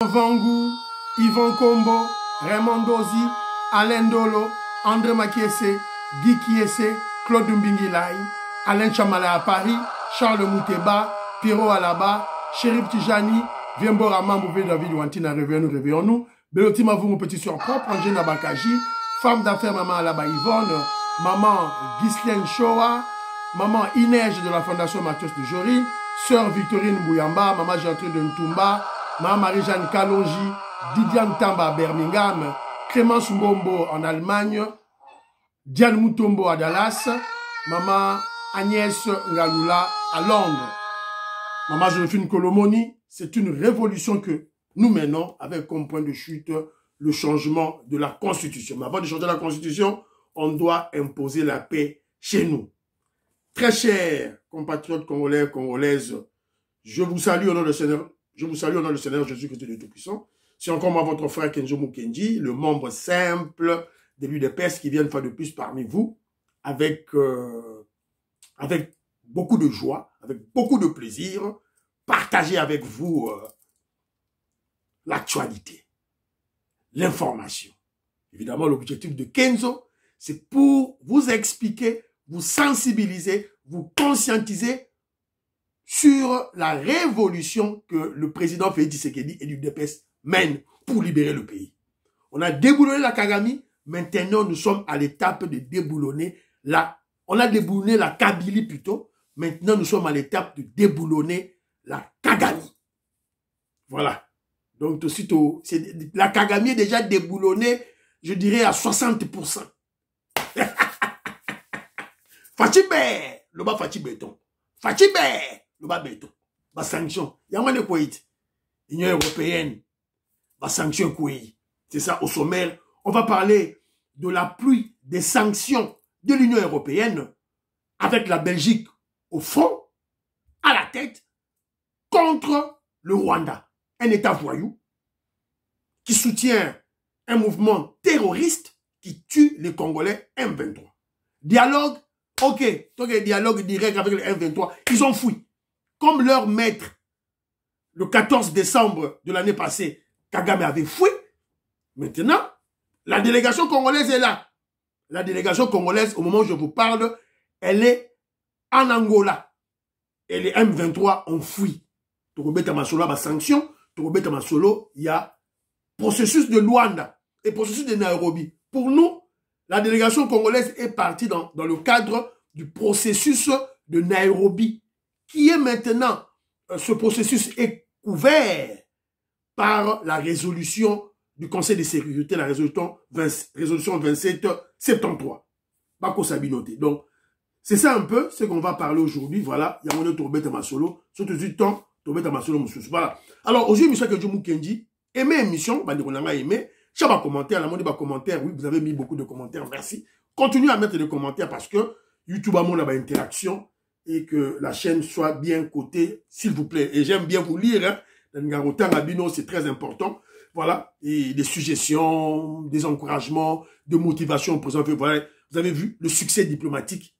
Vangou, Yvon Kombo, Raymond Dozi, Alain Dolo, André Makiese, Guy Kiese, Claude Mbingilai, Alain Chamala à Paris, Charles Mouteba, Pierrot Alaba, Chérif Tijani, Viembora Mambouvé David Wantina, réveillons-nous. Belotima vous mon petit sur propre, Angela Bakaji, femme d'affaires Maman Alaba Yvonne, Maman Ghislaine Shoa, Maman Inège de la Fondation Mathias de Jory, Sœur Victorine Bouyamba, Maman Gertrude de Ntumba, Maman Marie-Jeanne Kalonji, Didiane Tamba à Birmingham, Clémence Mbombo en Allemagne, Diane Moutombo à Dallas, Maman Agnès Ngalula à Londres. Maman Joséphine Kolomoni, c'est une révolution que nous menons avec comme point de chute le changement de la Constitution. Mais avant de changer la Constitution, on doit imposer la paix chez nous. Très chers compatriotes congolais, congolaises, je vous salue au nom du Seigneur. Je vous salue au nom du Seigneur Jésus-Christ de Tout-Puissant. C'est encore moi, votre frère Kenzo Mukendi, le membre simple de l'UDPS qui vient une fois de plus parmi vous, avec beaucoup de joie, avec beaucoup de plaisir, partager avec vous l'actualité, l'information. Évidemment, l'objectif de Kenzo, c'est pour vous expliquer, vous sensibiliser, vous conscientiser sur la révolution que le président Félix Tshisekedi et l'UDPS mènent pour libérer le pays. On a déboulonné la Kagame, maintenant nous sommes à l'étape de déboulonner on a déboulonné la Kabylie plutôt, maintenant nous sommes à l'étape de déboulonner la Kagame. Voilà. Donc aussitôt, la Kagame est déjà déboulonnée, je dirais à 60%. Fatibé, le bas Fatibé béton. Fatibé, le bas béton. Bas sanction. Il y a moins de quoi. L'Union européenne, bas sanction quoi. C'est ça au sommaire. On va parler de la pluie des sanctions de l'Union européenne avec la Belgique au fond, à la tête, contre le Rwanda. Un État voyou qui soutient un mouvement terroriste qui tue les Congolais M23. Dialogue, ok, dialogue direct avec le M23, ils ont fui. Comme leur maître, le 14 décembre de l'année passée, Kagame avait fui. Maintenant, la délégation congolaise est là. La délégation congolaise, au moment où je vous parle, elle est en Angola. Et les M23 ont fui. Tourobeta Masolo a sanction. Tourobeta Masolo, il y a processus de Luanda et processus de Nairobi. Pour nous, la délégation congolaise est partie dans le cadre du processus de Nairobi, qui est maintenant, ce processus est couvert par la résolution du Conseil de sécurité, la résolution 2773. Bako Sabinote. Donc, c'est ça un peu ce qu'on va parler aujourd'hui. Voilà, il y a mon Tourobeta Masolo. Surtout du temps, Tourobeta Masolo Moussous. Voilà. Alors, aujourd'hui, M. Kenzo Mukendi, aimez l'émission, on a aimé. J'ai pas commentaire, la monde commentaire. Oui, vous avez mis beaucoup de commentaires, merci. Continuez à mettre des commentaires parce que YouTube a mon interaction et que la chaîne soit bien cotée, s'il vous plaît. Et j'aime bien vous lire, hein. C'est très important. Voilà. Et des suggestions, des encouragements, de motivation. Voilà. Vous avez vu le succès diplomatique.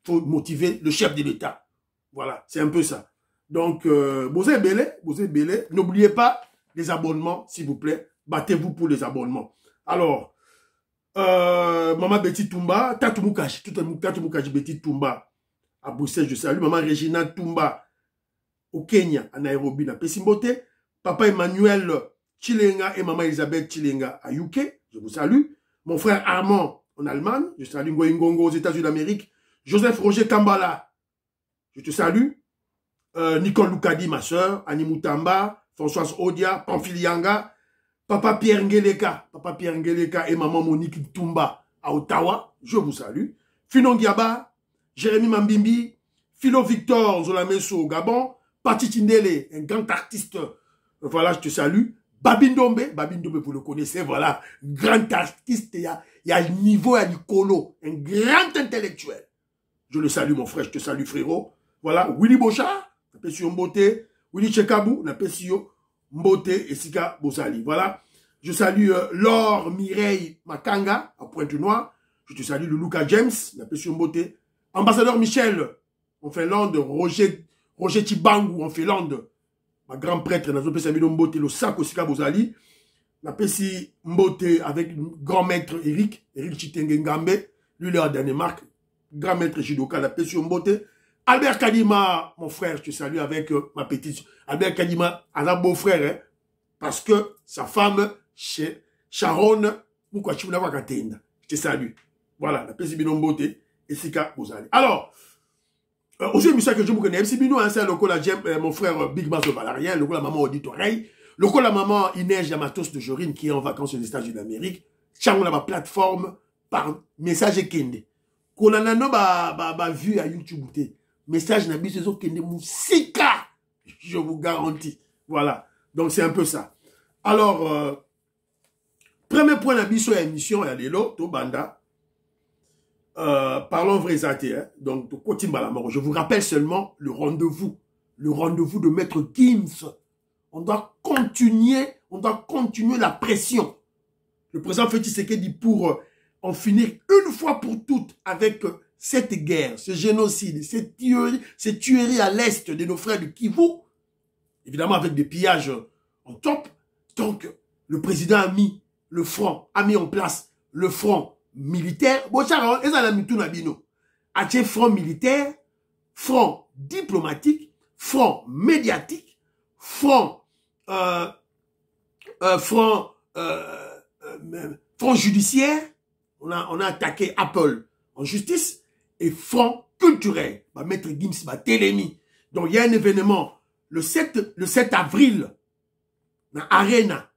Il faut motiver le chef de l'État. Voilà. C'est un peu ça. Donc, Bosé Belé, n'oubliez pas les abonnements, s'il vous plaît. Battez-vous pour les abonnements. Alors, Maman Betty Toumba, Tatumukashi, Betty Toumba, à Bruxelles, je salue. Maman Regina Toumba, au Kenya, à Nairobi, à Pessimbote. Papa Emmanuel Chilenga et Maman Elisabeth Chilenga, à UK, je vous salue. Mon frère Armand, en Allemagne, je salue Ngoingongo, aux États-Unis d'Amérique. Joseph Roger Kambala, je te salue. Nicole Loukadi, ma soeur, Annie Moutamba, Françoise Odia, Pamphilianga, Papa Pierre Ngeleka et Maman Monique Toumba à Ottawa, je vous salue. Finon Giaba, Jérémy Mambimbi, Philo Victor Zolameso au Gabon, Pati Tindele, un grand artiste, voilà, je te salue. Babindombe, vous le connaissez, voilà, grand artiste, il y a le niveau, il y a le colo, un grand intellectuel. Je le salue, mon frère, je te salue, frérot. Voilà, Willy Bochard, Napesio Mbote, Willy Chekabou, Napesio Mbote et Sika Bosali. Voilà, je salue Laure Mireille Makanga, à Pointe-Noire. Je te salue, Luca James, Napesio Mbote. Ambassadeur Michel, en Finlande, Roger Tibangu, en Finlande. ma grand prêtre, nazo pesa bino mbote, le sac aussi Bozali. Na pesi mbote avec grand maître Eric Chitenge Ngambe, lui il est à Danemark, grand maître judoka, na pesi mbote. Albert Kadima, mon frère, je te salue avec ma petite. Albert Kadima, un beau frère, hein, parce que sa femme, Sharon, je te salue. Voilà, la pesi bino mbote, et Sika Bozali. Alors, aujourd'hui, monsieur que je vous connais, c'est le cola mon frère Big Mass de Valarien, le cola maman Audit Oreille, le cola maman Inès Yamatos de Jorine qui est en vacances aux États-Unis d'Amérique. Tiens, on a ma plateforme par message Kende. Qu'on a vu à YouTube. Message n'a bis Kende Moussika. Je vous garantis. Voilà. Donc c'est un peu ça. Alors, premier point la biso émission, il y a l'autre, Banda. Parlons vrai athées, hein. Donc, je vous rappelle seulement le rendez-vous de Maître Gims. On doit continuer la pression. Le président Félix Tshisekedi pour en finir une fois pour toutes avec cette guerre, ce génocide, cette tuerie à l'est de nos frères de Kivu, évidemment avec des pillages en top. Donc, le président a mis en place le front militaire, front militaire, front diplomatique, front médiatique, front judiciaire. On a attaqué Apple en justice et front culturel. Maître Gims, Télémi. Donc il y a un événement le 7 avril dans Arena.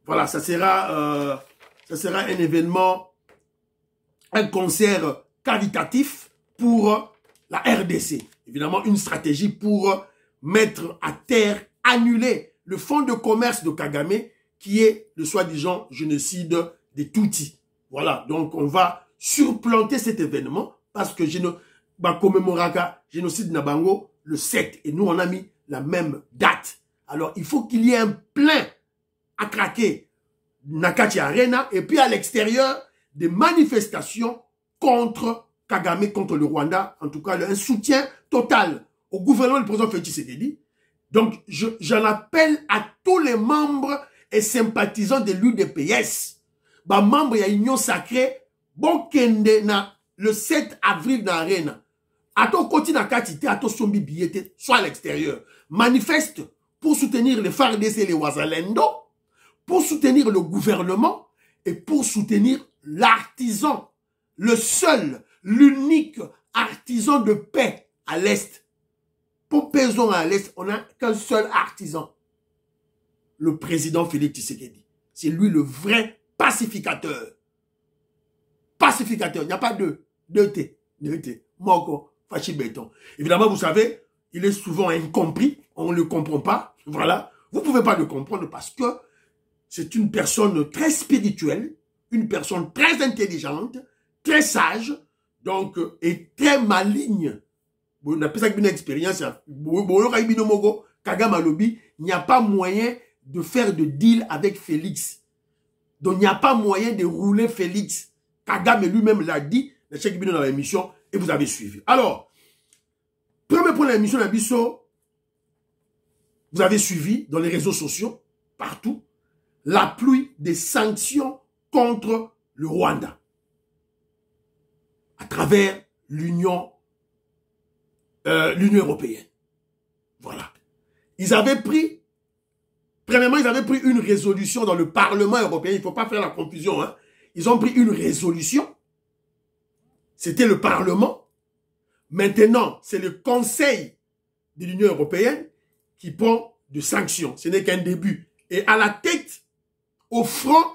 Voilà, ça sera un événement, un concert caritatif pour la RDC. Évidemment, une stratégie pour mettre à terre, annuler le fonds de commerce de Kagame qui est le soi-disant génocide des Tutsis. Voilà, donc on va surplanter cet événement parce que commémoraka génocide Nabango le 7 et nous on a mis la même date. Alors il faut qu'il y ait un plein à craquer Nakati Arena et puis à l'extérieur des manifestations contre Kagame, contre le Rwanda, en tout cas un soutien total au gouvernement du président Félix Tshisekedi. Donc j'en appelle à tous les membres et sympathisants de l'UDPS. Membres de l'Union sacrée, bon kende na le 7 avril dans l'Arena. À ton côté na katité, à ton sombi billetté, soit à l'extérieur. Manifeste pour soutenir les FARDC et les Wazalendo, pour soutenir le gouvernement et pour soutenir l'artisan, le seul, l'unique artisan de paix à l'Est. Pour Pézon à l'Est, on n'a qu'un seul artisan, le président Félix Tshisekedi. C'est lui le vrai pacificateur. Pacificateur, il n'y a pas deux T. Moko, Fachi Béton. Évidemment, vous savez, il est souvent incompris, on ne le comprend pas. Voilà, vous ne pouvez pas le comprendre parce que c'est une personne très spirituelle, une personne très intelligente, très sage, donc, et très maligne. On appelle ça une expérience. Kagame Alobi, il n'y a pas moyen de faire de deal avec Félix. Donc, il n'y a pas moyen de rouler Félix. Kagame lui-même l'a dit dans l'émission et vous avez suivi. Alors, premier point de l'émission, vous avez suivi dans les réseaux sociaux, partout, la pluie des sanctions contre le Rwanda à travers l'Union européenne. Voilà. Premièrement, ils avaient pris une résolution dans le Parlement européen. Il ne faut pas faire la confusion. Hein. Ils ont pris une résolution. C'était le Parlement. Maintenant, c'est le Conseil de l'Union européenne qui prend de sanctions. Ce n'est qu'un début. Et à la tête, au front,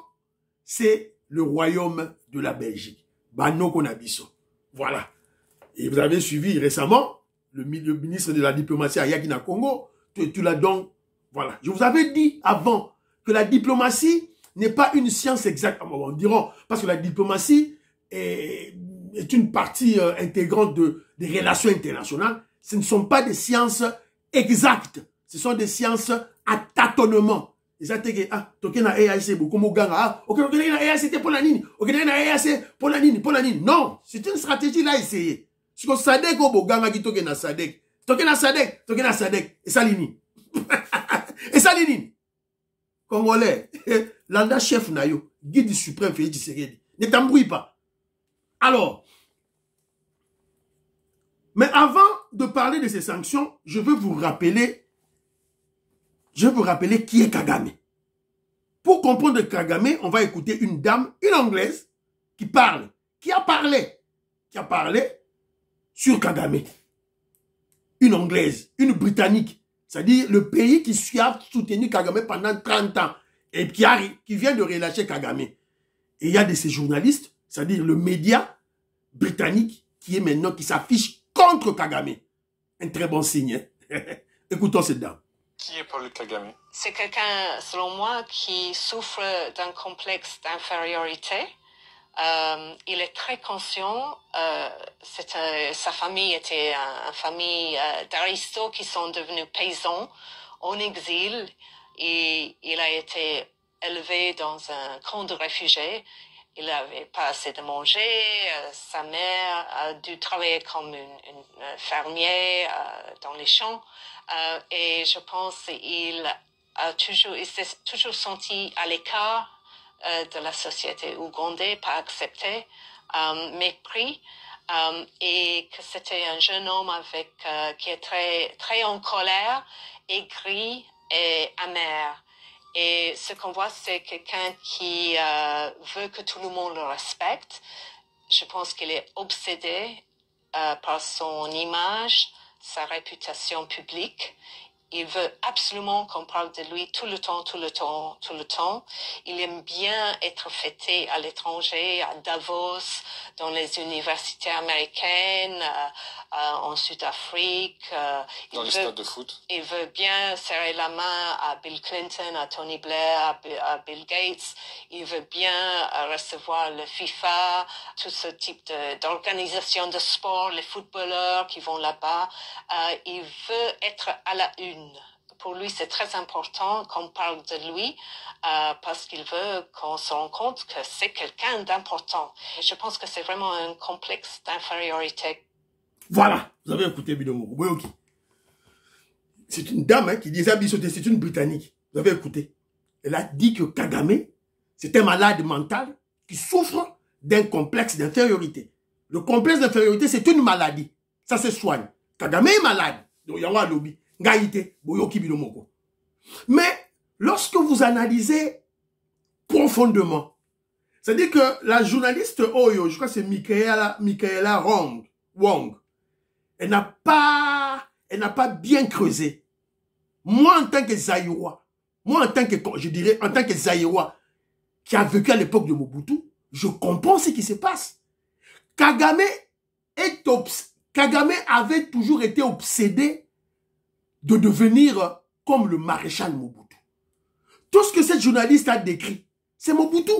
c'est le royaume de la Belgique. Bano Konabiso. Voilà. Et vous avez suivi récemment le ministre de la diplomatie à Yakina Congo. Tu l'as donc. Voilà. Je vous avais dit avant que la diplomatie n'est pas une science exacte. On dira, parce que la diplomatie est une partie intégrante des relations internationales. Ce ne sont pas des sciences exactes. Ce sont des sciences à tâtonnement. Non, c'est une stratégie là essayée. Si on sadek au boganga qui toke na sadek, toke na sadek, et salini. Et ça, Lénine, Congolais, l'anda chef Nayo, guide suprême Félix Tshisekedi, ne t'embrouille pas. Alors, mais avant de parler de ces sanctions, je veux vous rappeler qui est Kagame. Pour comprendre Kagame, on va écouter une dame, une Anglaise, qui a parlé sur Kagame. Une Anglaise, une Britannique, c'est-à-dire le pays qui a soutenu Kagame pendant 30 ans et qui vient de relâcher Kagame. Et il y a de ces journalistes, c'est-à-dire le média britannique qui s'affiche contre Kagame. Un très bon signe. Hein? Écoutons cette dame. Qui est Paul Kagame? C'est quelqu'un, selon moi, qui souffre d'un complexe d'infériorité. Il est très conscient. Sa famille était une famille d'aristos qui sont devenus paysans en exil. Et il a été élevé dans un camp de réfugiés. Il n'avait pas assez de manger. Sa mère a dû travailler comme une fermière dans les champs. Et je pense qu'il s'est toujours senti à l'écart de la société ougandaise, pas accepté, mépris, et que c'était un jeune homme qui est très, très en colère, aigri et amer. Et ce qu'on voit, c'est quelqu'un qui veut que tout le monde le respecte. Je pense qu'il est obsédé par son image, sa réputation publique. Il veut absolument qu'on parle de lui tout le temps. Il aime bien être fêté à l'étranger, à Davos, dans les universités américaines, en Sud-Afrique. Dans les stades de foot. Il veut bien serrer la main à Bill Clinton, à Tony Blair, à Bill Gates. Il veut bien recevoir le FIFA, tout ce type d'organisation de sport, les footballeurs qui vont là-bas. Il veut être à la une. Pour lui, c'est très important qu'on parle de lui parce qu'il veut qu'on se rende compte que c'est quelqu'un d'important. Et je pense que c'est vraiment un complexe d'infériorité. Voilà, vous avez écouté Bidomoro. Oui, ok. C'est une dame hein, qui disait c'est une Britannique. Vous avez écouté. Elle a dit que Kagame, c'est un malade mental qui souffre d'un complexe d'infériorité. Le complexe d'infériorité, c'est une maladie. Ça se soigne. Kagame est malade. Donc, il y a un lobby. Mais lorsque vous analysez profondément, c'est-à-dire que la journaliste Oyo, je crois que c'est Michaela Wong, elle n'a pas bien creusé. Moi, en tant que Zaïrois, en tant que Zaïrois, qui a vécu à l'époque de Mobutu, je comprends ce qui se passe. Kagame avait toujours été obsédé de devenir comme le maréchal Mobutu. Tout ce que cette journaliste a décrit, c'est Mobutu.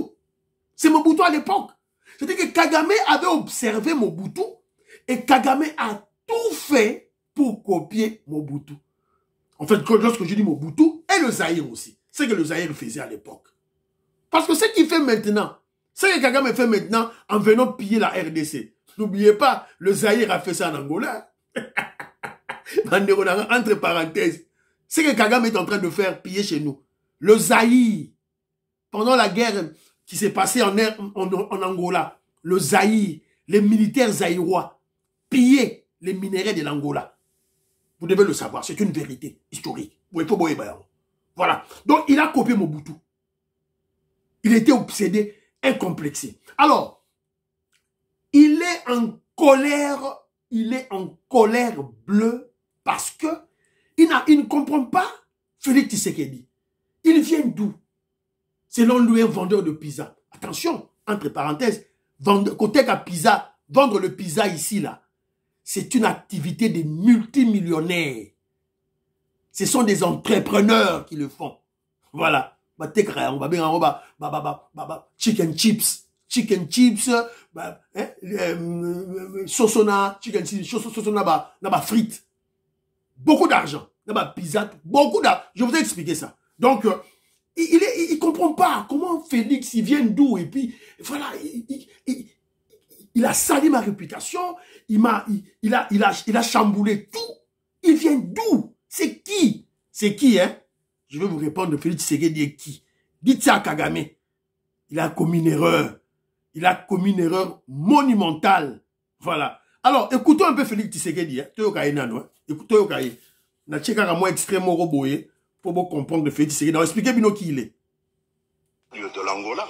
C'est Mobutu à l'époque. C'est-à-dire que Kagame avait observé Mobutu et Kagame a tout fait pour copier Mobutu. En fait, lorsque je dis Mobutu, et le Zaïre aussi. C'est ce que le Zaïre faisait à l'époque. Parce que ce qu'il fait maintenant, ce que Kagame fait maintenant en venant piller la RDC. N'oubliez pas, le Zaïre a fait ça en Angola. Entre parenthèses, ce que Kagame est en train de faire piller chez nous. Le Zaïre, pendant la guerre qui s'est passée en Angola, le Zaïre, les militaires zaïrois pillaient les minéraux de l'Angola. Vous devez le savoir, c'est une vérité historique. Voilà. Donc, il a copié Mobutu. Il était obsédé, incomplexé. Alors, il est en colère bleue parce que il ne comprend pas Félix Tshisekedi. Il vient d'où? Selon lui, un vendeur de pizza. Attention, entre parenthèses, côté à pizza, vendre le pizza ici, là, c'est une activité des multimillionnaires. Ce sont des entrepreneurs qui le font. Voilà. Chicken chips, sosona, chicken chips, sosona, frites. Beaucoup d'argent. Pizza, beaucoup d'argent. Je vous ai expliqué ça. Donc, il comprend pas comment Félix, il vient d'où. Et puis, voilà, il a sali ma réputation. Il a chamboulé tout. Il vient d'où? C'est qui? C'est qui, hein? Je vais vous répondre, Félix Tshisekedi est qui? Dites ça à Kagame. Il a commis une erreur. Il a commis une erreur monumentale. Voilà. Alors, écoutons un peu Félix Tshisekedi. Écoutez, na tcheka moi extrêmement roboyé pour vous comprendre de Félix Tshisekedi. Expliquez bien qui il est. De l'Angola,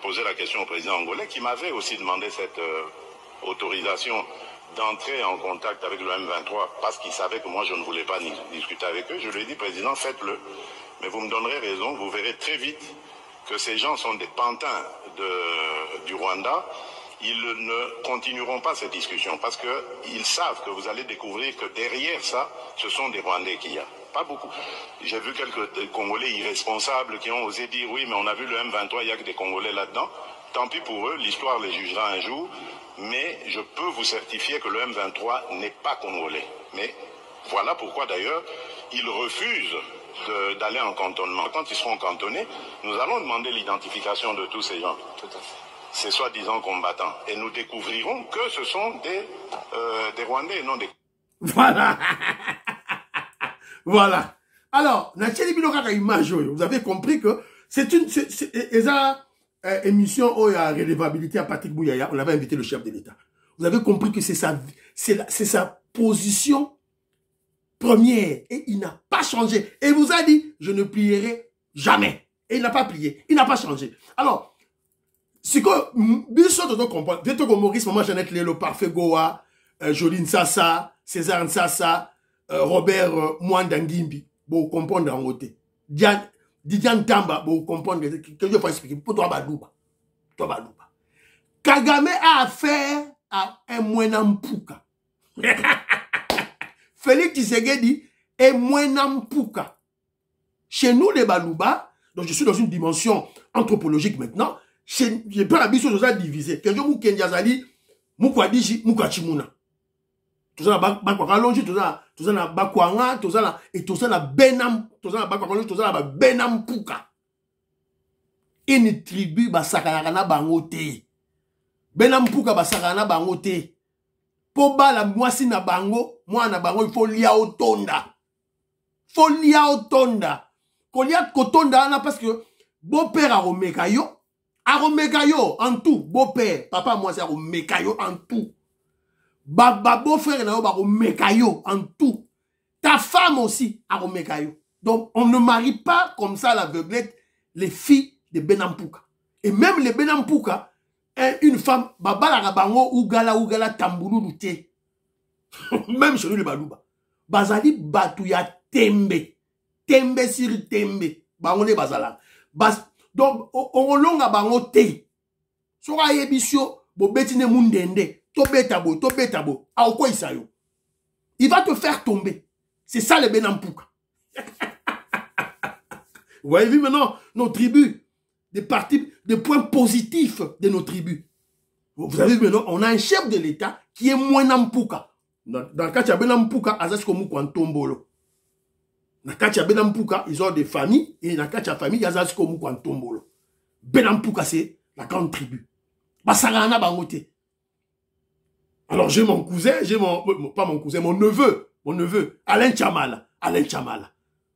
poser la question au président angolais qui m'avait aussi demandé cette autorisation d'entrer en contact avec le M23 parce qu'il savait que moi je ne voulais pas discuter avec eux. Je lui ai dit, président, faites-le. Mais vous me donnerez raison, vous verrez très vite que ces gens sont des pantins du Rwanda. Ils ne continueront pas cette discussion parce qu'ils savent que vous allez découvrir que derrière ça, ce sont des Rwandais qu'il y a. Pas beaucoup. J'ai vu quelques Congolais irresponsables qui ont osé dire oui, mais on a vu le M23, il n'y a que des Congolais là-dedans. Tant pis pour eux, l'histoire les jugera un jour. Mais je peux vous certifier que le M23 n'est pas congolais. Mais voilà pourquoi d'ailleurs, ils refusent d'aller en cantonnement. Quand ils seront cantonnés, nous allons demander l'identification de tous ces gens. Tout à fait. Ces soi-disant combattants. Et nous découvrirons que ce sont des Rwandais et non des... Voilà. Voilà. Alors, vous avez compris que c'est une émission où il y a redevabilité à Patrick Bouyaya. On avait invité le chef de l'État. Vous avez compris que c'est sa position première. Et il n'a pas changé. Et il vous a dit, je ne plierai jamais. Et il n'a pas plié. Il n'a pas changé. Alors, c'est que, bien sûr, de comprendre. Dès que Maurice, Maman Jeannette Lelo, Parfait Goa, Joline Sassa, César Nsassa, Robert Mwandangimbi, vous comprendre en côté. Didian Tamba, vous comprendre que je vais expliquer. Pour toi, Badouba. Kagame a affaire à un Mwenampuka. Félix Tshisekedi est Mwenampuka. Chez nous, les Balouba, donc je suis dans une dimension anthropologique maintenant, je prends la biso de divisé. Quand je vous Kendiazali, Mukwadiji, Mukachimuna. Tout ça, Bakwakalonji, tout ça, na Bakwanga, tout ça, et tout ça, na Benam, tout ça, na Bakwakalonji, tout ça, na Benampuka. Une tribu, Basakarana Bangote. Benampuka, Basakarana Bangote. Pour la moisi na bango, moi na bango, il faut lia au tonda. Faut lia au tonda. Qu'on lia kotonda, parce que, beau-père a romekayo, en tout, beau-père, papa, moi, c'est Aromekayo en tout. Baba, beau-frère, Aromekayo en tout. Ta femme aussi, Aromekayo. Donc, on ne marie pas comme ça à l'aveuglette les filles de Benampuka. Et même les Benampuka, une femme, Baba la Rabango, Ougala, Tamboulou, Louté. Même chez nous, les Balouba. Bazali, Batouya, Tembe. Tembe sur Tembe. Bangone Bazala. Donc, on longa bango te. Sora yebisio, bo betine mundende, to betabo. A quoi isayo? Il va te faire tomber. C'est ça le Benampuka. Vous voyez vu maintenant nos tribus, des points positifs de nos tribus. Vous avez vu maintenant, on a un chef de l'État qui est Mwenampuka. Dans le cas de Benampuka, Azasko Mukwantombolo. Dans le cas de Benampuka, ils ont des familles, et dans le cas de la famille, il y a Zasko Mukwantombolo. Benampuka, c'est la grande tribu. Basarana Bangote. Alors, j'ai mon cousin, pas mon cousin, mon neveu, Alain Chamala.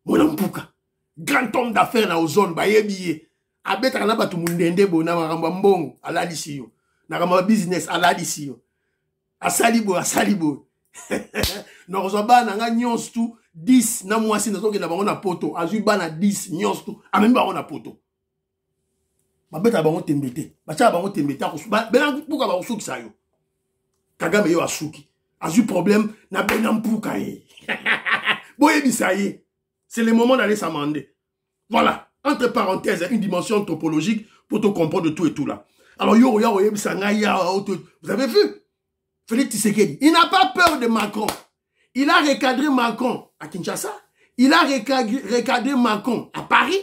Mwenampuka. Grand homme d'affaires dans la zone, Bayebiye. Abeta na batu mundende bo na maramba mbongo, alalisiyo. Na ramba business, alalisiyo. Asalibo. Norzoba na nga nyons tu 10 na mwasi na toke na bango na poto azuba na 10 nyons tu amemi bango na poto babeta bango tembete bacha bango tembete akusuba Benampuka ba usuki sayo Kagame yo asuki azu problème na Benampuka ye boye bisaye c'est le moment d'aller s'amender. Voilà, entre parenthèses, une dimension anthropologique pour te comprendre de tout et tout là. Alors vous avez vu Félix Tshisekedi, il n'a pas peur de Macron. Il a recadré Macron à Kinshasa. Il a recadré Macron à Paris.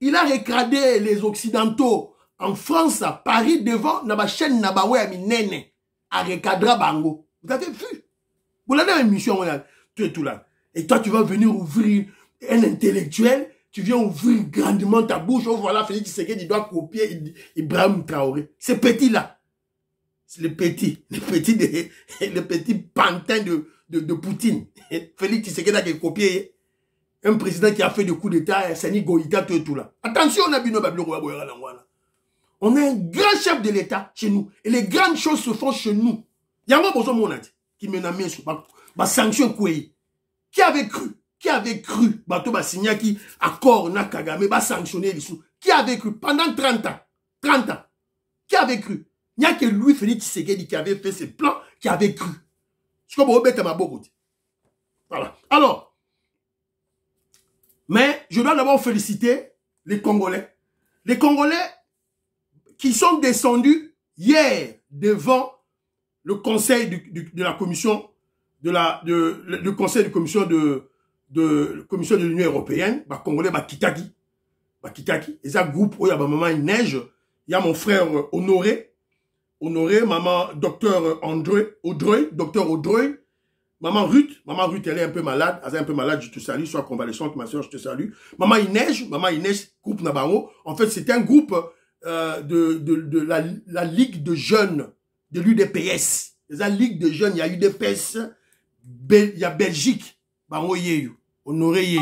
Il a recadré les Occidentaux en France, à Paris, devant la chaîne Nabawe à Minene, à recadrer Bango. Vous avez vu? Vous l'avez une mission, tout et tout là. Et toi, tu vas venir ouvrir un intellectuel, tu viens ouvrir grandement ta bouche. Oh, voilà, Félix Tshisekedi doit copier Ibrahim Traoré. Ce petit-là. C'est le petit pantin de Poutine. Félix Tshisekedi a copié. Un président qui a fait des coups d'État, Sani Goïta, tout là. Attention, on a on a un grand chef de l'État chez nous. Et les grandes choses se font chez nous. Il y a un besoin qui me n'a sur ma sanction quoi. Qui avait cru? Qui avait cru? Bato ba signa qui accord na Kagame ba sanctionner les sous. Qui avait cru pendant 30 ans? 30 ans. Qui avait cru? Il n'y a que Louis Félix Tshisekedi qui avait fait ses plans, qui avait cru. Je comprends bien ma beauté. Voilà. Alors, mais je dois d'abord féliciter les Congolais. Les Congolais qui sont descendus hier devant le conseil de la commission le conseil de commission de l'Union européenne, bah Congolais bah Kitaki, et ça groupe où il y a ma maman Neige, il y a mon frère Honoré, maman docteur Audrey, maman Ruth, elle est un peu malade, je te salue, sois convalescente, ma soeur, je te salue. Maman Neige, groupe Nabango, en fait c'est un groupe de la Ligue de jeunes de l'UDPS. La Ligue de jeunes, il y a UDPS, il y a Belgique, Bango Yeyu, Honoré Yeyu.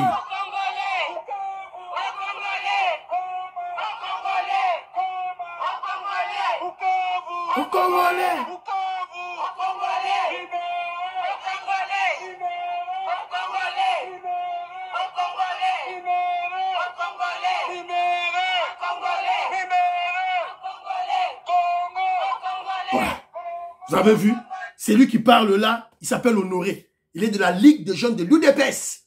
Voilà. Vous avez vu? C'est lui qui parle là, il s'appelle Honoré. Il est de la Ligue des jeunes de l'UDPS.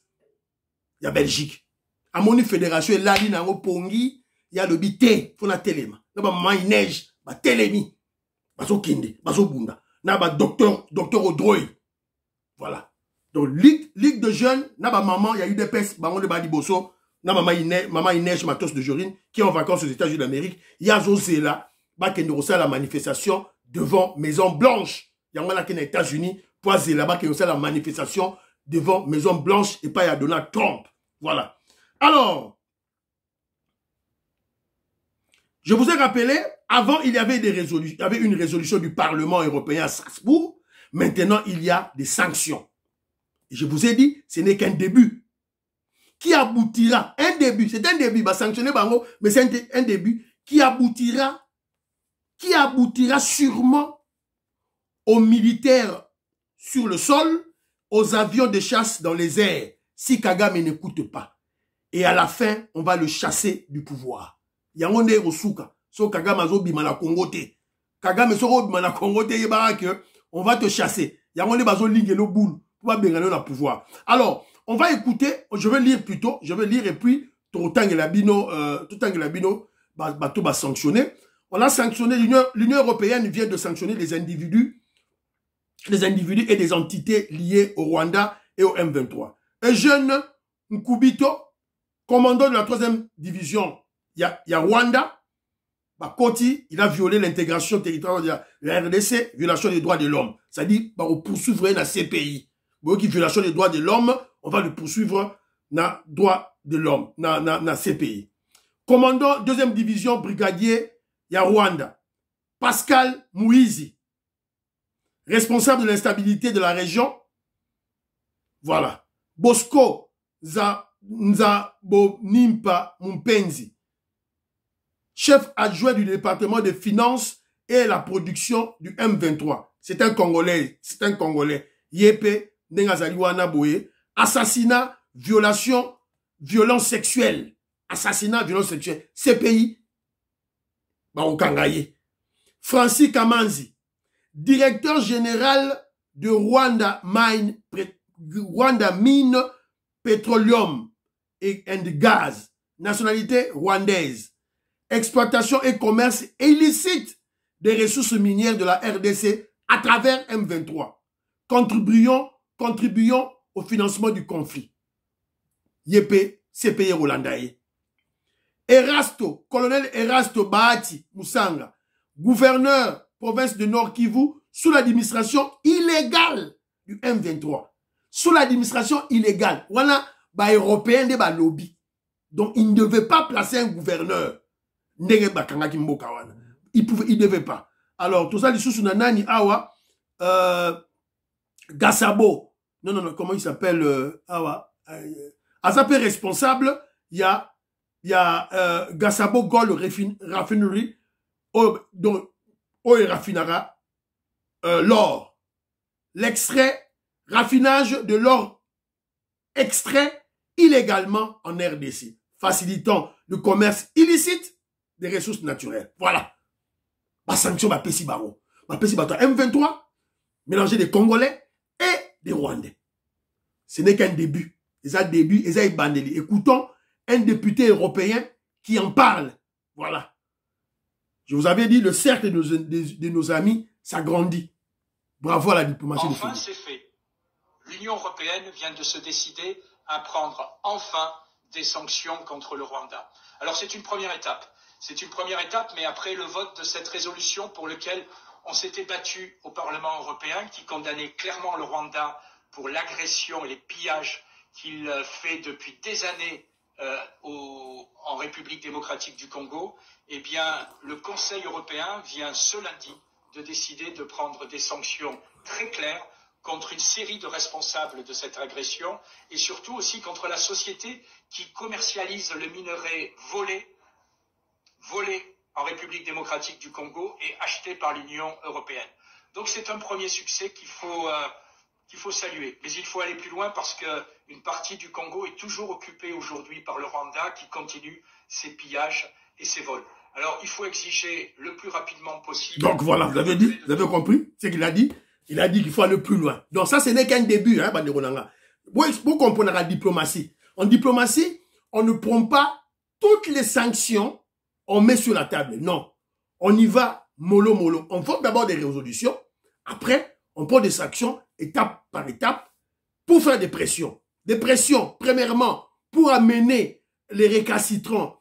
Il y a Belgique. À mon fédération, il y a l'Inango Pongi, il y a le Bité, il y a Téléma. Il y a Maman Neige, il y a Télémi, Baso Kinde, Baso Bunda. Il y a docteur Audrey. Voilà. Donc, Ligue de jeunes, il y a maman, il y a UDPS, Bango de Badiboso, il y a Maman Neige, Matos de Jorine, qui est en vacances aux États-Unis d'Amérique. Il y a Zozela, qui est la manifestation devant Maison Blanche. Il y a un qui est aux États-Unis, pour là-bas qui est la manifestation devant Maison Blanche et pas à Donald Trump. Voilà. Alors, je vous ai rappelé, avant il y avait une résolution du Parlement européen à Strasbourg. Maintenant, il y a des sanctions. Et je vous ai dit, ce n'est qu'un début. Qui aboutira, un début, c'est un début, bah sanctionner Bango, mais c'est un début qui aboutira sûrement aux militaires sur le sol, aux avions de chasse dans les airs, si Kagame n'écoute pas. Et à la fin, on va le chasser du pouvoir. Yangonde Rosuka, so Kagame azo bima na Congo te. Kagame so bima na Congo te on va te chasser. Yangonde bazo ligue le boule pour bengano na pouvoir. Alors, on va écouter, je vais lire et puis tout Labino bato ba sanctionner. On a sanctionné, l'Union européenne vient de sanctionner les individus et des entités liées au Rwanda et au M23. Un jeune Nkubito, commandant de la 3e division, il y a Rwanda, Koti, il a violé l'intégration territoriale de la RDC, violation des droits de l'homme. C'est-à-dire, on poursuivre la CPI. Qui violation des droits de l'homme, on va le poursuivre na droit de l'homme, na CPI. Commandant 2e division, brigadier, il y a Rwanda. Pascal Mouizi, responsable de l'instabilité de la région. Voilà. Bosco Nzabonimpa Mumpenzi, chef adjoint du département des finances et la production du M23. C'est un Congolais. Yépe, Nengazaliwana Boye. Assassinat, violence sexuelle. CPI. Baokangaye. Francis Kamanzi, directeur général de Rwanda Mine Petroleum and Gaz, nationalité rwandaise. Exploitation et commerce illicite des ressources minières de la RDC à travers M23. Contribuons au financement du conflit. Yépe, CPI Rolandaye. Colonel Erasto Bahati Moussanga, gouverneur province de Nord Kivu, sous l'administration illégale du M23. Sous l'administration illégale. Voilà, européen de lobby. Donc, il ne devait pas placer un gouverneur. Il ne devait pas. Alors, tout ça, les sous Nanani Awa, Gassabo. Non, comment il s'appelle Awa? Azapé responsable, il y a Gassabo Gold Raffinery, donc, il raffinera l'or. L'extrait, raffinage de l'or extrait illégalement en RDC, facilitant le commerce illicite des ressources naturelles. Voilà. La sanction va pési baro. Va pési baro. M23, mélanger des Congolais et des Rwandais. Ce n'est qu'un début. Écoutons un député européen qui en parle. Voilà. Je vous avais dit, le cercle de nos amis s'agrandit. Bravo à la diplomatie. Enfin, c'est fait. L'Union européenne vient de se décider à prendre enfin des sanctions contre le Rwanda. Alors c'est une première étape. C'est une première étape, mais après le vote de cette résolution pour lequel on s'était battu au Parlement européen, qui condamnait clairement le Rwanda pour l'agression et les pillages qu'il fait depuis des années en République démocratique du Congo, eh bien, le Conseil européen vient ce lundi de décider de prendre des sanctions très claires contre une série de responsables de cette agression et surtout aussi contre la société qui commercialise le minerai volé en République démocratique du Congo et acheté par l'Union européenne. Donc c'est un premier succès qu'il faut saluer. Mais il faut aller plus loin parce qu'une partie du Congo est toujours occupée aujourd'hui par le Rwanda qui continue ses pillages et ses vols. Alors il faut exiger le plus rapidement possible... Donc voilà, vous avez dit, vous avez compris ce qu'il a dit. Il a dit qu'il faut aller plus loin. Donc ça, ce n'est qu'un début, hein, Banderonanga. Vous comprenez la diplomatie. En diplomatie, on ne prend pas toutes les sanctions, on met sur la table. Non. On y va mollo mollo. On vote d'abord des résolutions. Après, on prend des sanctions, étape par étape, pour faire des pressions. Des pressions, premièrement, pour amener les récalcitrants,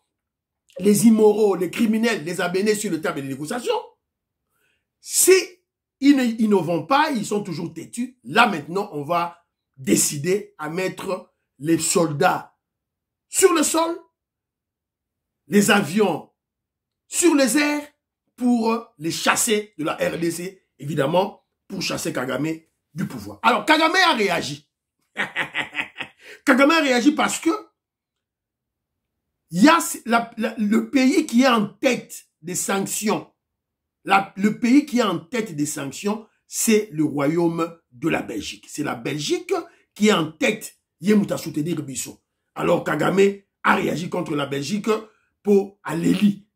les immoraux, les criminels, les amener sur le table des négociations. Si ils ne vont pas, ils sont toujours têtus. Là, maintenant, on va décider à mettre les soldats sur le sol, les avions sur les airs pour les chasser de la RDC, évidemment, pour chasser Kagame du pouvoir. Alors, Kagame a réagi. Kagame a réagi parce que il y a le pays qui est en tête des sanctions. Le pays qui est en tête des sanctions, c'est le royaume de la Belgique. C'est la Belgique qui est en tête. Alors Kagame a réagi contre la Belgique pour Aleli.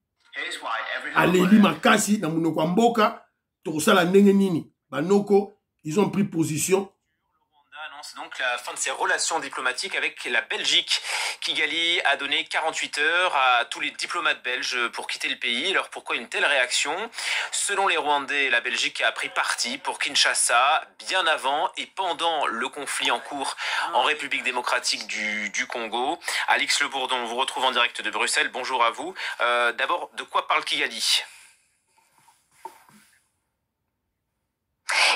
Aleli Makasi, na Munoko Mboka, Torosala Nengenini. Banoko, ils ont pris position. Donc la fin de ses relations diplomatiques avec la Belgique. Kigali a donné 48 heures à tous les diplomates belges pour quitter le pays. Alors pourquoi une telle réaction? Selon les Rwandais, la Belgique a pris parti pour Kinshasa bien avant et pendant le conflit en cours en République démocratique du Congo. Alix Le Bourdon, on vous retrouve en direct de Bruxelles. Bonjour à vous. D'abord, de quoi parle Kigali?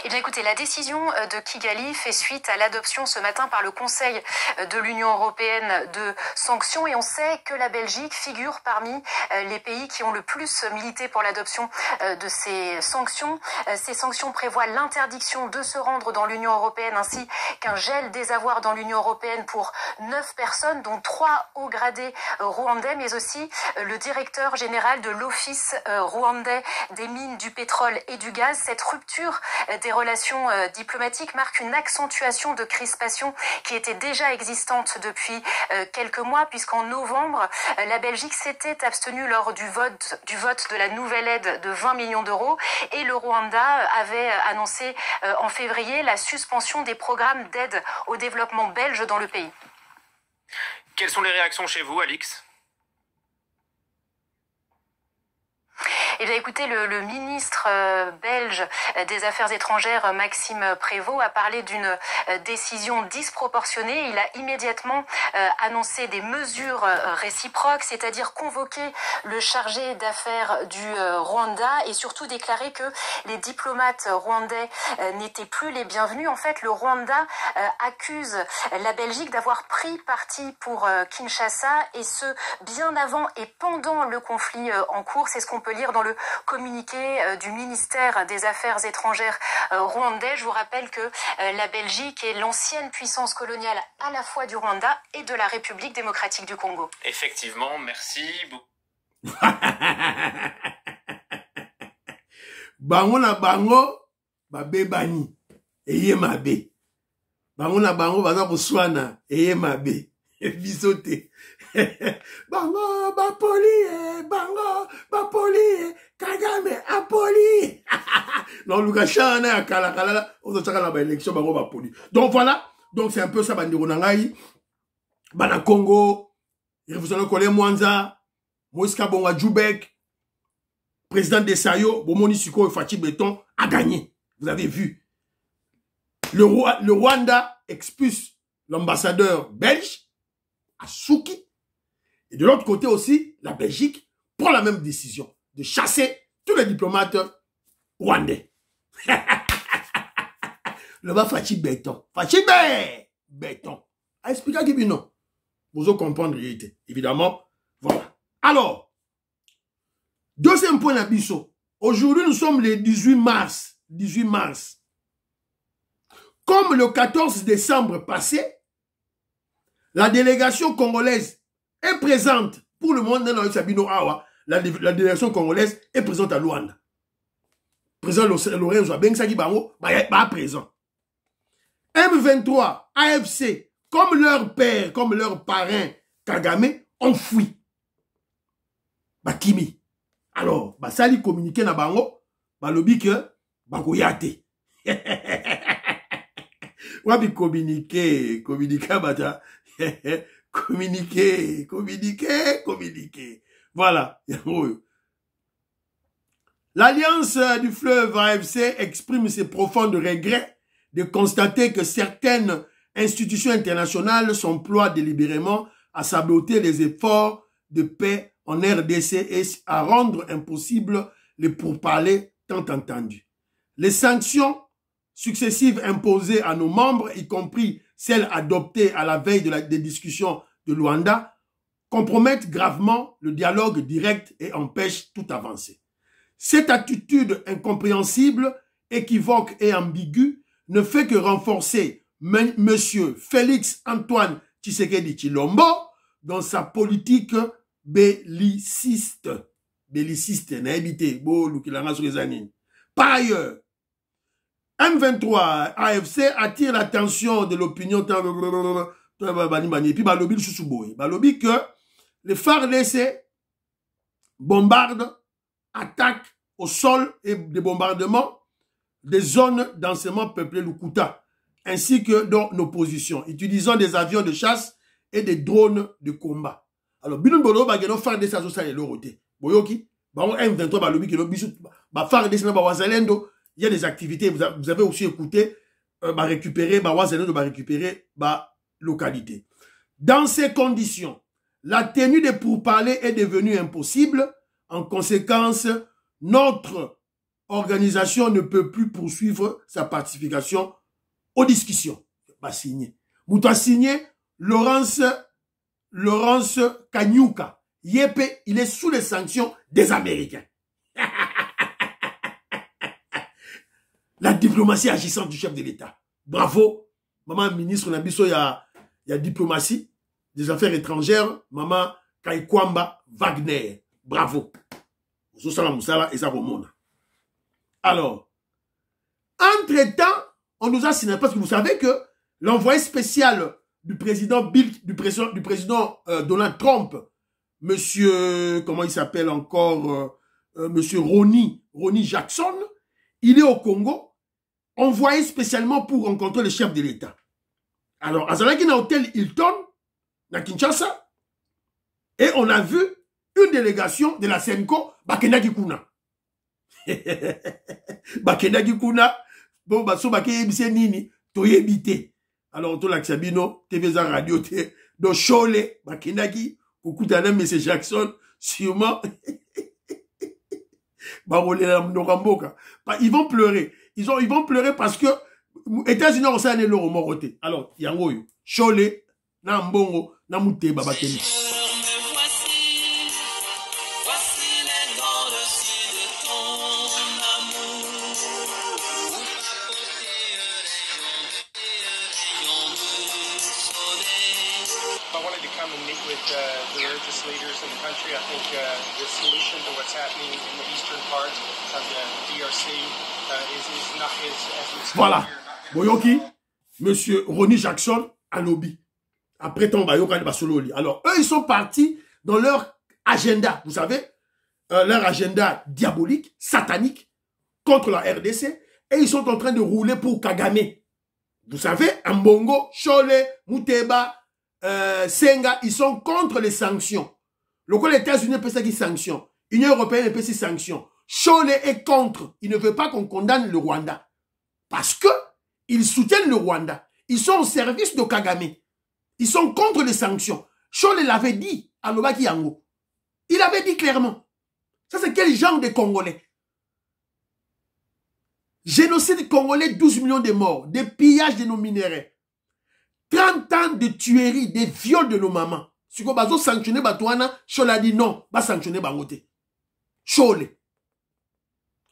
Eh bien écoutez, la décision de Kigali fait suite à l'adoption ce matin par le Conseil de l'Union européenne de sanctions et on sait que la Belgique figure parmi les pays qui ont le plus milité pour l'adoption de ces sanctions. Ces sanctions prévoient l'interdiction de se rendre dans l'Union européenne ainsi qu'un gel des avoirs dans l'Union européenne pour 9 personnes, dont 3 hauts gradés rwandais, mais aussi le directeur général de l'Office rwandais des mines, du pétrole et du gaz. Cette rupture des relations diplomatiques marque une accentuation de crispation qui était déjà existante depuis quelques mois, puisqu'en novembre, la Belgique s'était abstenue lors du vote de la nouvelle aide de 20 millions d'euros et le Rwanda avait annoncé en février la suspension des programmes d'aide au développement belge dans le pays. Quelles sont les réactions chez vous, Alix ? Eh bien, écoutez, le ministre belge des Affaires étrangères, Maxime Prévost, a parlé d'une décision disproportionnée. Il a immédiatement annoncé des mesures réciproques, c'est-à-dire convoquer le chargé d'affaires du Rwanda et surtout déclarer que les diplomates rwandais n'étaient plus les bienvenus. En fait, le Rwanda accuse la Belgique d'avoir pris parti pour Kinshasa et ce, bien avant et pendant le conflit en cours. C'est ce qu'on peut lire dans le le communiqué du ministère des Affaires étrangères rwandais. Je vous rappelle que la Belgique est l'ancienne puissance coloniale à la fois du Rwanda et de la République démocratique du Congo. Effectivement, merci beaucoup. Bango na bango, babe bani, eye mabe. Bango na bango, baza kuswana, eye mabe. Bisote. Bango, bapoli, bango, bapoli, Kagame, apoli. Non, Lukashana, akala, on se tient à la élection, bango, bapoli. Donc voilà, donc c'est un peu ça, bandiro nangai. Bana Congo, révolutionnaire Kole Mwanza, Moïse Kabonga Djoubek, président de Sayo, Bomoni Siko et Fatih Béton a gagné. Vous avez vu. Le Rwanda expulse l'ambassadeur belge, Asuki. Et de l'autre côté aussi, la Belgique prend la même décision de chasser tous les diplomates rwandais. Le bas Fatih Béton. Fatih Béton. A expliqué qui non. Vous allez comprendre la réalité. Évidemment, voilà. Alors, deuxième point d'abisso. Aujourd'hui, nous sommes le 18 mars. 18 mars. Comme le 14 décembre passé, la délégation congolaise est présente pour le monde dans Sabino Awa. La délégation congolaise est présente à Luanda. Président Lorenzo Abengisaki Bango, pas présent. M23, AFC, comme leur père, comme leur parrain Kagame, ont fui. Bakimi. Alors, Basali communiqué na Bango, Balobi que Bango yate. Wabi communiqué, bata. Communiqué. Voilà. L'Alliance du fleuve AFC exprime ses profonds regrets de constater que certaines institutions internationales s'emploient délibérément à saboter les efforts de paix en RDC et à rendre impossible les pourparlers tant entendus. Les sanctions successives imposées à nos membres, y compris celles adoptées à la veille des discussions de Luanda, compromettent gravement le dialogue direct et empêchent toute avancée. Cette attitude incompréhensible, équivoque et ambiguë ne fait que renforcer Monsieur Félix Antoine Tshisekedi Tshilombo dans sa politique belliciste. Par ailleurs, M23 AFC attire l'attention de l'opinion et puis balobi que les FARDC bombardent, attaquent au sol et des bombardements des zones densément peuplées Lukuta, ainsi que dans nos positions, utilisant des avions de chasse et des drones de combat. Alors, Binoun Bolo, Bageno FARDC a ça l'oroté. Boyoki, M23 balobi que le bisou, FARDC na Wazalendo. Il y a des activités, vous avez aussi écouté, récupérer localité. Dans ces conditions, la tenue des pourparlers est devenue impossible. En conséquence, notre organisation ne peut plus poursuivre sa participation aux discussions. Pas signé. Mouta signé Laurence Kanyuka. Yépe, il est sous les sanctions des Américains. La diplomatie agissante du chef de l'État. Bravo. Maman ministre Nabiso, il y a diplomatie des affaires étrangères. Maman Kaikwamba Wagner. Bravo. Alors, entre-temps, on nous a signé, parce que vous savez que l'envoyé spécial du président Donald Trump, monsieur, comment il s'appelle encore, monsieur Ronnie Jackson, il est au Congo, envoyé spécialement pour rencontrer le chef de l'État. Alors, Azalaki na hôtel Hilton, na Kinshasa, et on a vu une délégation de la Senko, Bakendaki Kuna. Bakendaki Kuna, bon, baso bakeyebise nini, toyebite. Alors, to l'aksabino, TVza radio, do Chole, Bakendaki, Kukutana, M. Jackson, sûrement, ils vont pleurer. Ils vont pleurer parce que États-Unis ont ça l'euro moroté. Alors, yangoyo, Chole, na mbongo, na mute babakeni. I wanted to come and meet with the religious leaders in the country. I think the solution to what's happening in the eastern part of the DRC is not as voilà. Boyoki, monsieur Ronny Jackson à lobby. Après ton bayoka de Basololi. Alors, eux, ils sont partis dans leur agenda, vous savez, leur agenda diabolique, satanique, contre la RDC, et ils sont en train de rouler pour Kagame. Vous savez, Mbongo, Chole, Mouteba, Senga, ils sont contre les sanctions. Le coup, les États-Unis peut des sanctions. L'Union européenne peut ces sanctions. Chole est contre. Il ne veut pas qu'on condamne le Rwanda. Parce que ils soutiennent le Rwanda. Ils sont au service de Kagame. Ils sont contre les sanctions. Chole l'avait dit à Lobaki Yango. Il avait dit clairement. Ça, c'est quel genre de Congolais? Génocide congolais, 12 millions de morts, des pillages de nos minéraux, 30 ans de tueries, des viols de nos mamans. Si vous avez sanctionné Batouana, Chole a dit non, va sanctionner Bangote. Chole.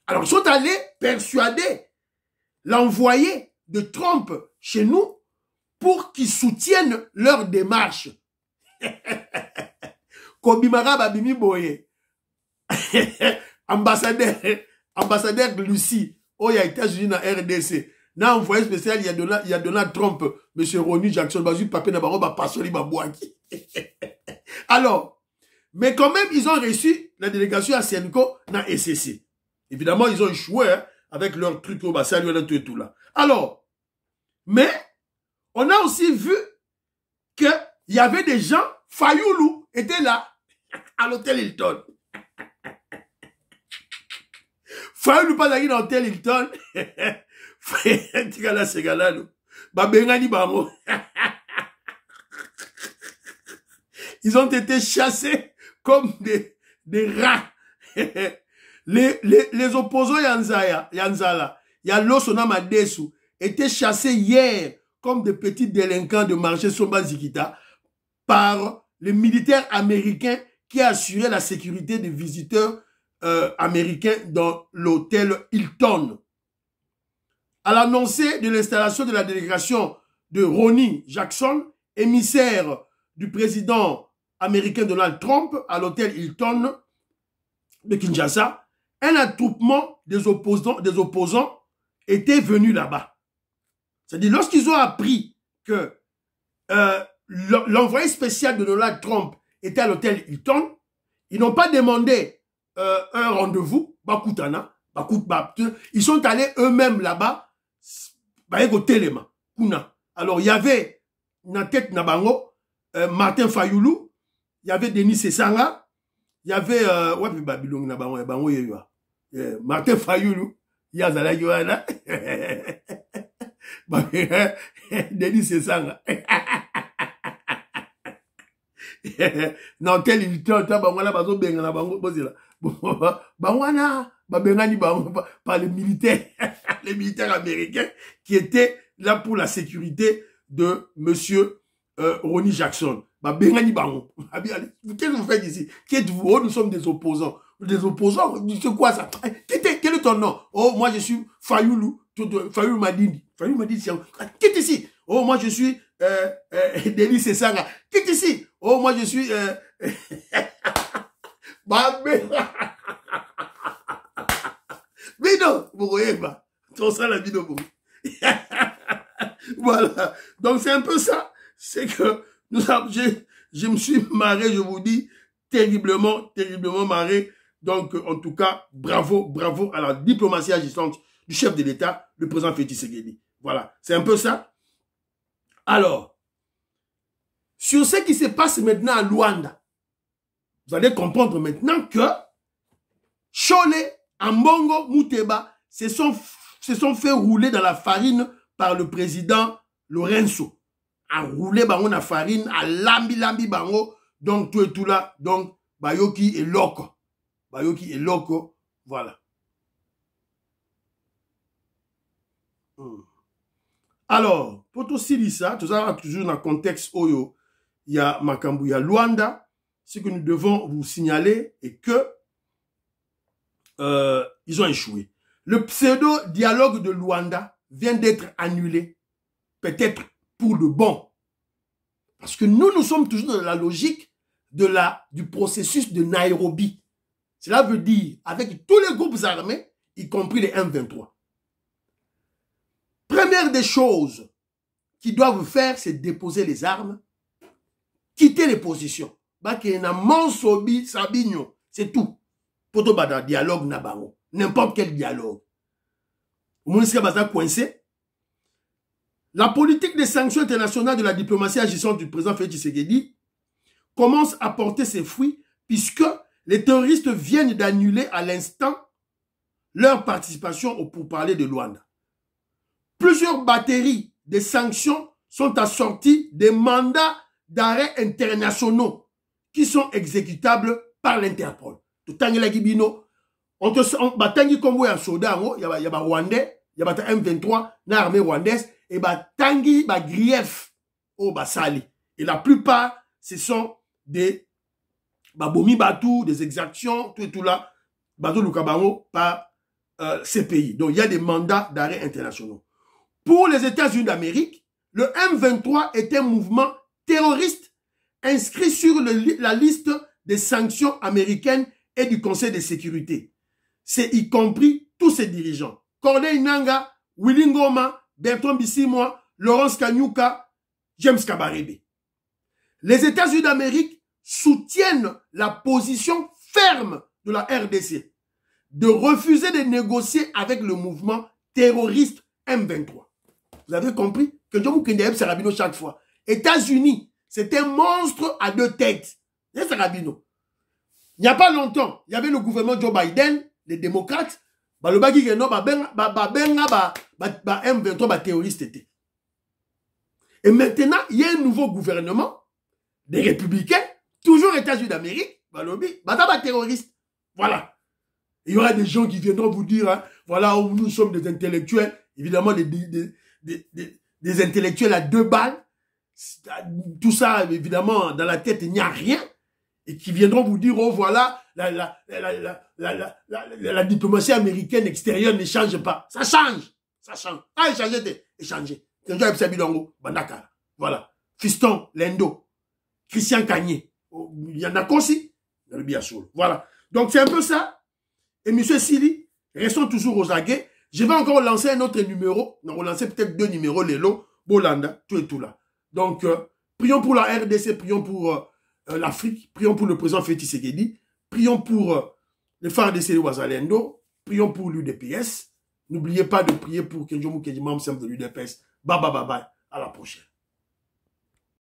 Alors, ils sont allés persuader l'envoyé de Trump chez nous pour qu'ils soutiennent leur démarche. Kobimara Babimi Boye, ambassadeur de Lucie, oh, il y a États-Unis dans RDC. Dans envoyé spécial, il y a Donald Trump, M. Ronny Jackson, alors, mais quand même, ils ont reçu la délégation à Senko dans SCC. Évidemment, ils ont échoué hein, avec leur truc au bassin, et tout là. Alors, mais, on a aussi vu qu'il y avait des gens, Fayoulou était là, à l'hôtel Hilton. Fayoulou pas dans l'hôtel Hilton. Tigala Segalano. Babengani Bamo. Ils ont été chassés comme des rats. Les opposants Yanzala, Yalosona Madesu, étaient chassés hier comme des petits délinquants de marché Somba Zikita par les militaires américains qui assuraient la sécurité des visiteurs américains dans l'hôtel Hilton. À l'annoncé de l'installation de la délégation de Ronny Jackson, émissaire du président américain Donald Trump à l'hôtel Hilton de Kinshasa, un attroupement des opposants était venu là-bas. C'est-à-dire, lorsqu'ils ont appris que l'envoyé spécial de Donald Trump était à l'hôtel Hilton, ils n'ont pas demandé un rendez-vous, ils sont allés eux-mêmes là-bas, alors, il y avait, na tête Nabango, Martin Fayoulou, il y avait Denis Sessanga, il y avait, Martin Fayoulou, il y a Zalayoana, Denis Sessanga. Non, tel il tient, par les militaires américains qui étaient là pour la sécurité de monsieur Ronny Jackson. Qu'est-ce que vous faites ici? Qui êtes-vous? Oh, nous sommes des opposants. Des opposants? C'est quoi ça? Quel est ton nom? Oh, moi je suis Fayoulou. Fayoulou Madini. Fayoulou Madini, qui est ici? Oh, moi je suis Denis Sessanga. Qui est ici? Oh, moi je suis mais non, vous voyez pas. C'est ça la vidéo. Voilà. Donc c'est un peu ça. C'est que je me suis marré, je vous dis, terriblement marré. Donc en tout cas, bravo à la diplomatie agissante du chef de l'État, le président Félix Tshisekedi. Voilà. C'est un peu ça. Alors, sur ce qui se passe maintenant à Luanda, vous allez comprendre maintenant que Chole, Mbongo, Mouteba se sont fait rouler dans la farine par le président Lorenzo. A rouler bango na farine, a lambi bango, donc tout et tout là, donc Bayoki est loco. Bayoki est loco, voilà. Alors, pour tout ça, tout ça toujours dans le contexte où il y a Makambu, il y a Luanda, ce que nous devons vous signaler est que ils ont échoué. Le pseudo-dialogue de Luanda vient d'être annulé, peut-être pour le bon. Parce que nous sommes toujours dans la logique du processus de Nairobi. Cela veut dire, avec tous les groupes armés, y compris les M23. Première des choses qu'ils doivent faire, c'est déposer les armes, quitter les positions. C'est tout. Pour tout dialogue nabango. N'importe quel dialogue. Coincé. La politique des sanctions internationales de la diplomatie agissante du président Félix Tshisekedi commence à porter ses fruits puisque les terroristes viennent d'annuler à l'instant leur participation au pourparlers de Luanda. Plusieurs batteries de sanctions sont assorties des mandats d'arrêt internationaux qui sont exécutables par l'Interpol. On tangi comme un soldat, il y a Rwandais, il y a M23, l'armée rwandaise, et tangi grief au Basali. Et la plupart, ce sont des bomi batou, des exactions, tout là, bateau Lukabango par ces pays. Donc il y a des mandats d'arrêt internationaux. Pour les États-Unis d'Amérique, le M23 est un mouvement terroriste inscrit sur la liste des sanctions américaines et du Conseil de sécurité. C'est y compris tous ses dirigeants. Corneille Nangaa, Willy Ngoma, Bertrand Bisimwa, Laurence Kanyuka, James Kabarebe. Les États-Unis d'Amérique soutiennent la position ferme de la RDC de refuser de négocier avec le mouvement terroriste M23. Vous avez compris que John Mukende Sarabino chaque fois. États-Unis, c'est un monstre à deux têtes. C'est Sarabino. Il n'y a pas longtemps, il y avait le gouvernement Joe Biden, les démocrates, M23 terroriste était. Et maintenant, il y a un nouveau gouvernement des républicains, toujours États-Unis d'Amérique, terroriste. Voilà. Il y aura des gens qui viendront vous dire, hein, voilà, nous sommes des intellectuels, évidemment des intellectuels à 2 balles. Tout ça, évidemment, dans la tête, il n'y a rien. Et qui viendront vous dire, oh voilà, la diplomatie américaine extérieure ne change pas. Ça change. Ça change. Ah, échanger. Voilà. Fiston, Lendo, Christian Kanye. Il y en a qu'aussi. Voilà. Donc c'est un peu ça. Et monsieur Sili, restons toujours aux aguets. Je vais encore lancer un autre numéro. On va lancer peut-être 2 numéros, Lelo, Bolanda, tout et tout là. Donc, prions pour la RDC, prions pour l'Afrique, prions pour le président Félix Tshisekedi, prions pour les FARDC Ouazalendo, prions pour l'UDPS. N'oubliez pas de prier pour Kenjo Mukendi, membre simple de l'UDPS. Bye bye bye bye. À la prochaine.